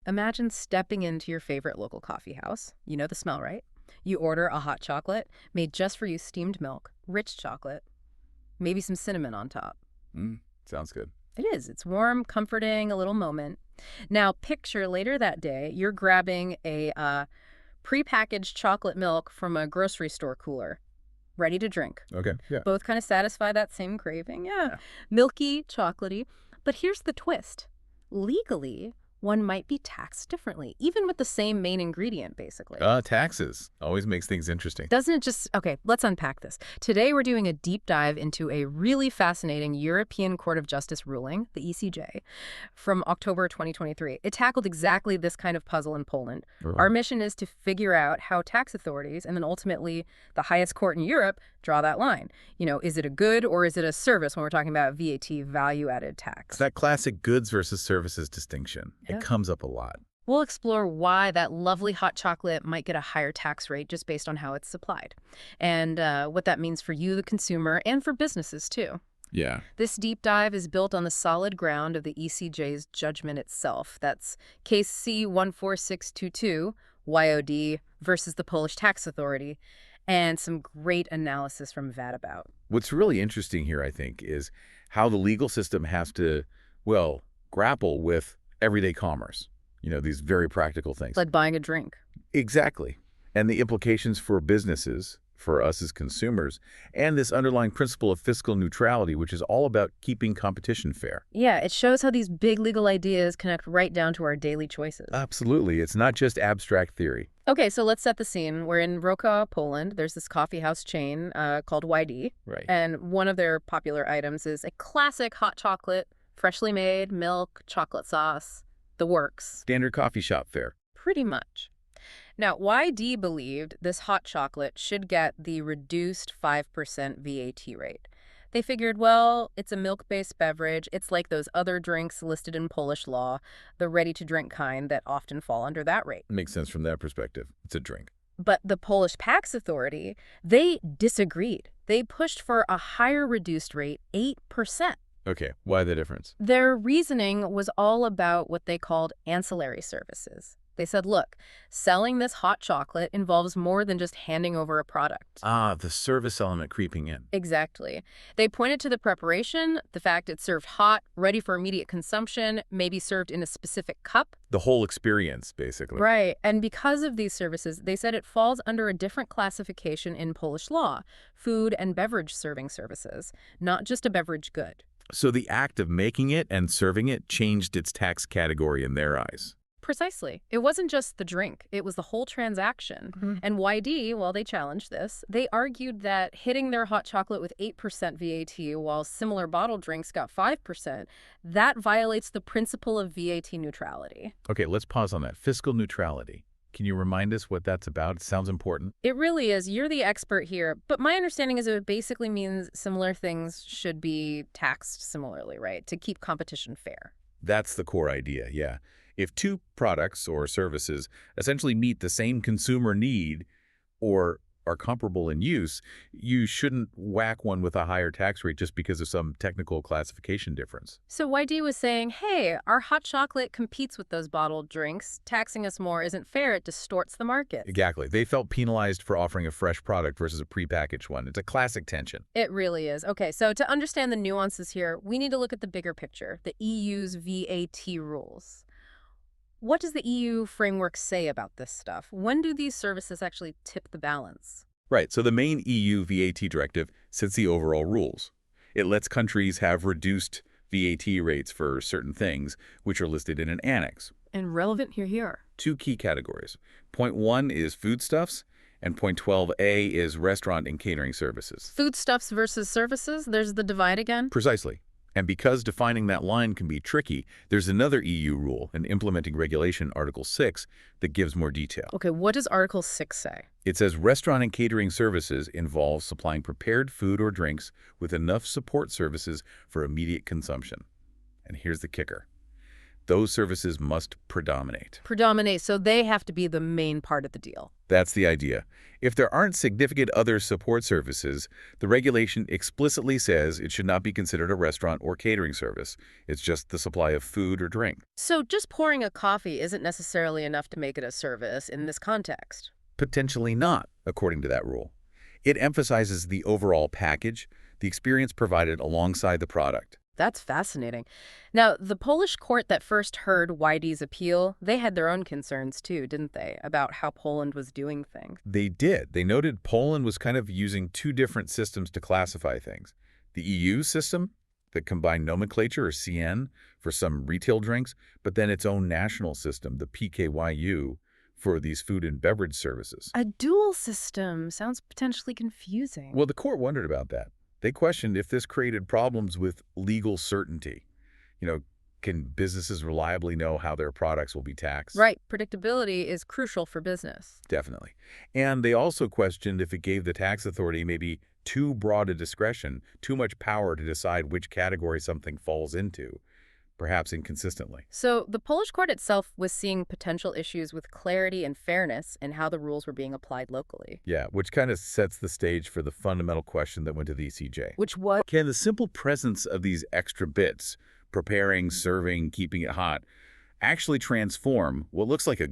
Imagine stepping into your favorite local coffee house. You know the smell, right? You order a hot chocolate made just for you, steamed milk, rich chocolate, maybe some cinnamon on top. Mm, sounds good. It is. It's warm, comforting, a little moment. Now, picture later that day, you're grabbing a prepackaged chocolate milk from a grocery store cooler, ready to drink. Okay, yeah. Both kind of satisfy that same craving. Yeah. Yeah. Milky, chocolatey. But here's the twist. Legally, one might be taxed differently, even with the same main ingredient, basically. Taxes. Always makes things interesting. Doesn't it just... Okay, let's unpack this. Today, we're doing a deep dive into a really fascinating European Court of Justice ruling, the ECJ, from October 2023. It tackled exactly this kind of puzzle in Poland. Oh. Our mission is to figure out how tax authorities, and then ultimately the highest court in Europe, draw that line. You know, is it a good or is it a service when we're talking about VAT, value-added tax? It's that classic goods versus services distinction. Yeah. It comes up a lot. We'll explore why that lovely hot chocolate might get a higher tax rate just based on how it's supplied, and what that means for you, the consumer, and for businesses, too. Yeah. This deep dive is built on the solid ground of the ECJ's judgment itself. That's Case C-14622, YOD versus the Polish Tax Authority, and some great analysis from VAT about. What's really interesting here, I think, is how the legal system has to, well, grapple with everyday commerce. You know, these very practical things. Like buying a drink. Exactly. And the implications for businesses, for us as consumers, and this underlying principle of fiscal neutrality, which is all about keeping competition fair. Yeah, it shows how these big legal ideas connect right down to our daily choices. Absolutely. It's not just abstract theory. Okay, so let's set the scene. We're in Wrocław, Poland. There's this coffee house chain called YD. Right. And one of their popular items is a classic hot chocolate, freshly made, milk, chocolate sauce, the works. Standard coffee shop fare. Pretty much. Now, YD believed this hot chocolate should get the reduced 5% VAT rate. They figured, well, it's a milk-based beverage. It's like those other drinks listed in Polish law, the ready-to-drink kind that often fall under that rate. Makes sense from that perspective. It's a drink. But the Polish Tax Authority, they disagreed. They pushed for a higher reduced rate, 8%. Okay, why the difference? Their reasoning was all about what they called ancillary services. They said, look, selling this hot chocolate involves more than just handing over a product. The service element creeping in. Exactly. They pointed to the preparation, the fact it's served hot, ready for immediate consumption, maybe served in a specific cup. The whole experience, basically. Right. And because of these services, they said it falls under a different classification in Polish law, food and beverage serving services, not just a beverage good. So the act of making it and serving it changed its tax category in their eyes. Precisely. It wasn't just the drink. It was the whole transaction. And YD, while they challenged this, they argued that hitting their hot chocolate with 8% VAT while similar bottled drinks got 5%, that violates the principle of VAT neutrality. Okay, let's pause on that. Fiscal neutrality. Can you remind us what that's about? It sounds important. It really is. You're the expert here. But my understanding is it basically means similar things should be taxed similarly, right? To keep competition fair. That's the core idea, yeah. If two products or services essentially meet the same consumer need or are comparable in use, you shouldn't whack one with a higher tax rate just because of some technical classification difference. So YD was saying, hey, our hot chocolate competes with those bottled drinks. Taxing us more isn't fair. It distorts the market. Exactly. They felt penalized for offering a fresh product versus a prepackaged one. It's a classic tension. It really is. Okay, so to understand the nuances here, we need to look at the bigger picture, the EU's VAT rules. What does the EU framework say about this stuff? When do these services actually tip the balance? Right, so the main EU VAT directive sets the overall rules. It lets countries have reduced VAT rates for certain things, which are listed in an annex. And relevant here. Two key categories. Point 1 is foodstuffs, and point 12A is restaurant and catering services. Foodstuffs versus services, there's the divide again? Precisely. And because defining that line can be tricky, there's another EU rule, an implementing regulation, Article 6, that gives more detail. Okay, what does Article 6 say? It says restaurant and catering services involve supplying prepared food or drinks with enough support services for immediate consumption. And here's the kicker. Those services must predominate. Predominate, so they have to be the main part of the deal. That's the idea. If there aren't significant other support services, the regulation explicitly says it should not be considered a restaurant or catering service. It's just the supply of food or drink. So just pouring a coffee isn't necessarily enough to make it a service in this context. Potentially not, according to that rule. It emphasizes the overall package, the experience provided alongside the product. That's fascinating. Now, the Polish court that first heard Whitey's appeal, they had their own concerns too, didn't they, about how Poland was doing things? They did. They noted Poland was kind of using two different systems to classify things. The EU system, the combined nomenclature, or CN, for some retail drinks, but then its own national system, the PKYU, for these food and beverage services. A dual system sounds potentially confusing. Well, the court wondered about that. They questioned if this created problems with legal certainty. Can businesses reliably know how their products will be taxed? Right. Predictability is crucial for business. Definitely. And they also questioned if it gave the tax authority maybe too broad a discretion, too much power to decide which category something falls into, perhaps inconsistently. So the Polish court itself was seeing potential issues with clarity and fairness in how the rules were being applied locally. Yeah, which kind of sets the stage for the fundamental question that went to the ECJ. Which was, Can the simple presence of these extra bits, preparing, serving, keeping it hot, actually transform what looks like a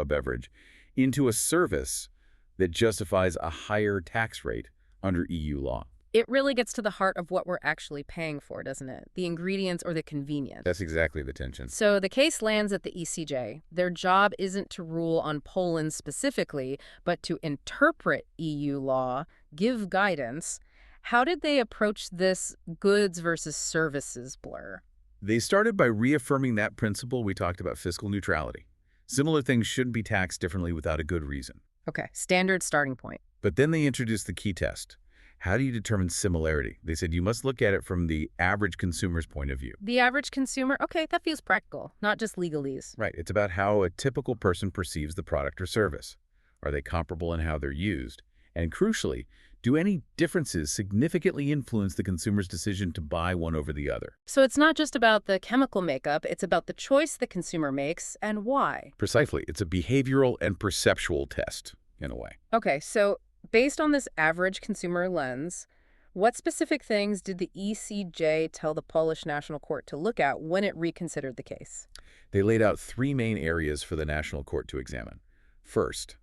beverage, into a service that justifies a higher tax rate under EU law? it really gets to the heart of what we're actually paying for, doesn't it? The ingredients or the convenience. That's exactly the tension. So the case lands at the ECJ. Their job isn't to rule on Poland specifically, but to interpret EU law, give guidance. How did they approach this goods versus services blur? They started by reaffirming that principle we talked about, fiscal neutrality. Similar things shouldn't be taxed differently without a good reason. Okay, standard starting point. But then they introduced the key test. How do you determine similarity? They said you must look at it from the average consumer's point of view. The average consumer? Okay, that feels practical, not just legalese. Right. It's about how a typical person perceives the product or service. Are they comparable in how they're used? And crucially, do any differences significantly influence the consumer's decision to buy one over the other? So it's not just about the chemical makeup, it's about the choice the consumer makes and why. Precisely. It's a behavioral and perceptual test, in a way. Okay, so based on this average consumer lens, what specific things did the ECJ tell the Polish National Court to look at when it reconsidered the case? They laid out three main areas for the National Court to examine. First,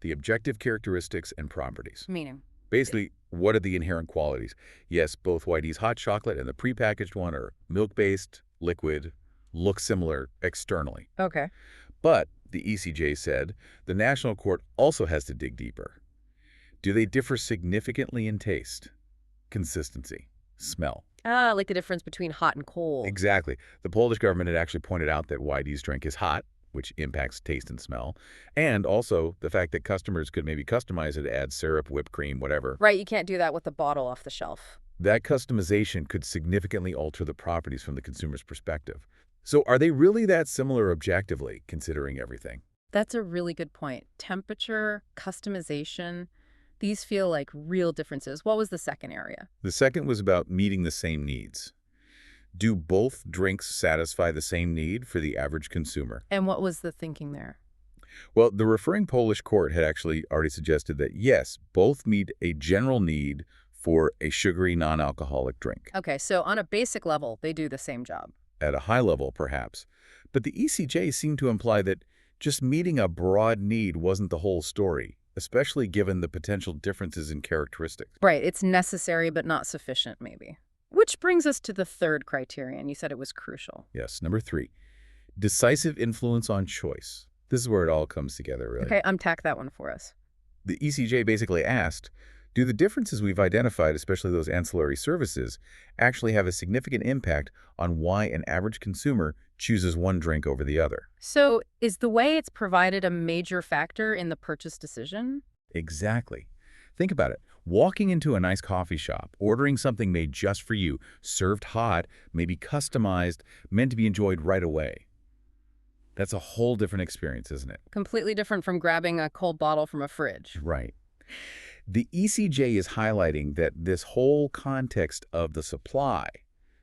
the objective characteristics and properties. Meaning? Basically, what are the inherent qualities? Yes, both Whitey's hot chocolate and the prepackaged one are milk-based, liquid, look similar externally. Okay. But, the ECJ said, the National Court also has to dig deeper. Do they differ significantly in taste, consistency, smell? Ah, like the difference between hot and cold. Exactly. The Polish government had actually pointed out that Whitey's drink is hot, which impacts taste and smell, and also the fact that customers could maybe customize it, add syrup, whipped cream, whatever. Right, you can't do that with the bottle off the shelf. That customization could significantly alter the properties from the consumer's perspective. So are they really that similar objectively, considering everything? That's a really good point. Temperature, customization, these feel like real differences. What was the second area? The second was about meeting the same needs. Do both drinks satisfy the same need for the average consumer? And what was the thinking there? Well, the referring Polish court had actually already suggested that, yes, both meet a general need for a sugary, non-alcoholic drink. Okay, so on a basic level, they do the same job. At a high level, perhaps. But the ECJ seemed to imply that just meeting a broad need wasn't the whole story, especially given the potential differences in characteristics. Right, it's necessary but not sufficient, maybe. Which brings us to the third criterion. You said it was crucial. Yes, number 3, decisive influence on choice. This is where it all comes together, really. Okay, unpack that one for us. The ECJ basically asked, do the differences we've identified, especially those ancillary services, actually have a significant impact on why an average consumer chooses one drink over the other? So is the way it's provided a major factor in the purchase decision? Exactly. Think about it. Walking into a nice coffee shop, ordering something made just for you, served hot, maybe customized, meant to be enjoyed right away. That's a whole different experience, isn't it? Completely different from grabbing a cold bottle from a fridge. Right. The ECJ is highlighting that this whole context of the supply,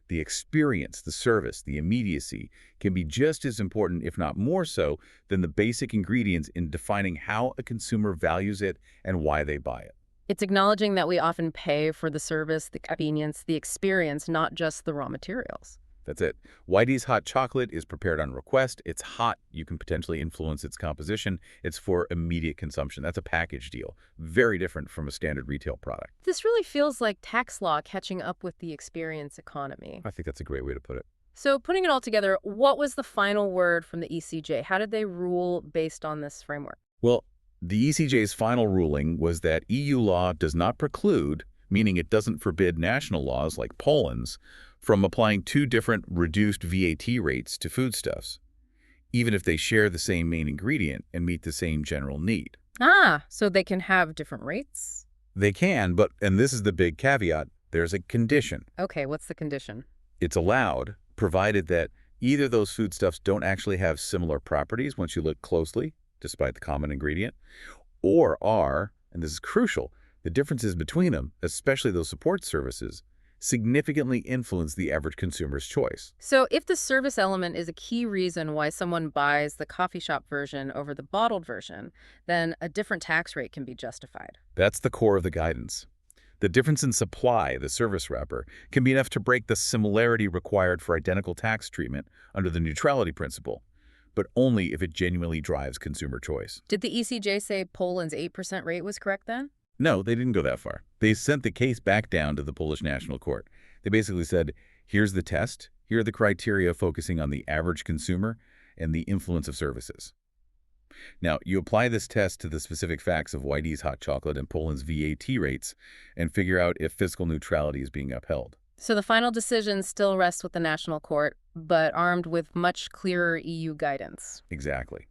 The experience, the service, the immediacy can be just as important, if not more so, than the basic ingredients in defining how a consumer values it and why they buy it. It's acknowledging that we often pay for the service, the convenience, the experience, not just the raw materials. That's it. Whitey's hot chocolate is prepared on request. It's hot. You can potentially influence its composition. It's for immediate consumption. That's a package deal. Very different from a standard retail product. This really feels like tax law catching up with the experience economy. I think that's a great way to put it. So putting it all together, what was the final word from the ECJ? How did they rule based on this framework? Well, the ECJ's final ruling was that EU law does not preclude, meaning it doesn't forbid national laws like Poland's, from applying two different reduced VAT rates to foodstuffs, even if they share the same main ingredient and meet the same general need. Ah, so they can have different rates? They can, but, and this is the big caveat, there's a condition. Okay, what's the condition? It's allowed, provided that either those foodstuffs don't actually have similar properties once you look closely, despite the common ingredient, or are, and this is crucial, the differences between them, especially those support services, significantly influence the average consumer's choice. So if the service element is a key reason why someone buys the coffee shop version over the bottled version, then a different tax rate can be justified. That's the core of the guidance. The difference in supply, the service wrapper, can be enough to break the similarity required for identical tax treatment under the neutrality principle, but only if it genuinely drives consumer choice. Did the ECJ say Poland's 8% rate was correct then? No, they didn't go that far. They sent the case back down to the Polish National Court. They basically said, here's the test, here are the criteria focusing on the average consumer and the influence of services. Now, you apply this test to the specific facts of Whitey's hot chocolate and Poland's VAT rates and figure out if fiscal neutrality is being upheld. So the final decision still rests with the National Court, but armed with much clearer EU guidance. Exactly.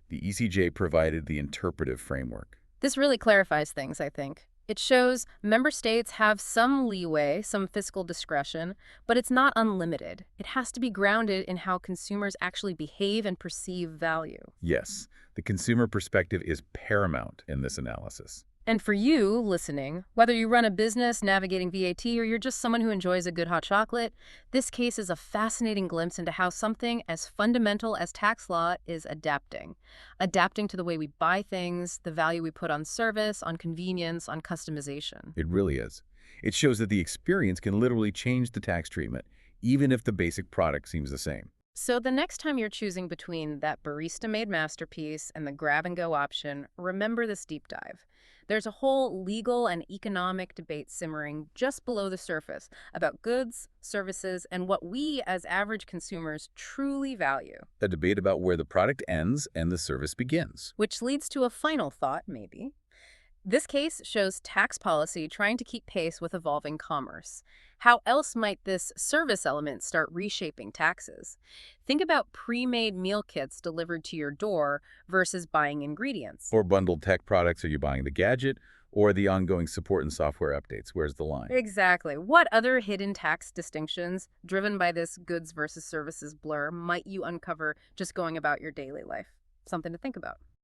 The ECJ provided the interpretive framework. This really clarifies things, I think. It shows member states have some leeway, some fiscal discretion, but it's not unlimited. It has to be grounded in how consumers actually behave and perceive value. Yes, the consumer perspective is paramount in this analysis. And for you, listening, whether you run a business navigating VAT or you're just someone who enjoys a good hot chocolate, this case is a fascinating glimpse into how something as fundamental as tax law is adapting. Adapting to the way we buy things, the value we put on service, on convenience, on customization. It really is. It shows that the experience can literally change the tax treatment, even if the basic product seems the same. So the next time you're choosing between that barista-made masterpiece and the grab-and-go option, remember this deep dive. There's a whole legal and economic debate simmering just below the surface about goods, services, and what we as average consumers truly value. A debate about where the product ends and the service begins. Which leads to a final thought, maybe. This case shows tax policy trying to keep pace with evolving commerce. How else might this service element start reshaping taxes? Think about pre-made meal kits delivered to your door versus buying ingredients. Or bundled tech products, are you buying the gadget? Or the ongoing support and software updates? Where's the line? Exactly. What other hidden tax distinctions, driven by this goods versus services blur, might you uncover just going about your daily life? Something to think about.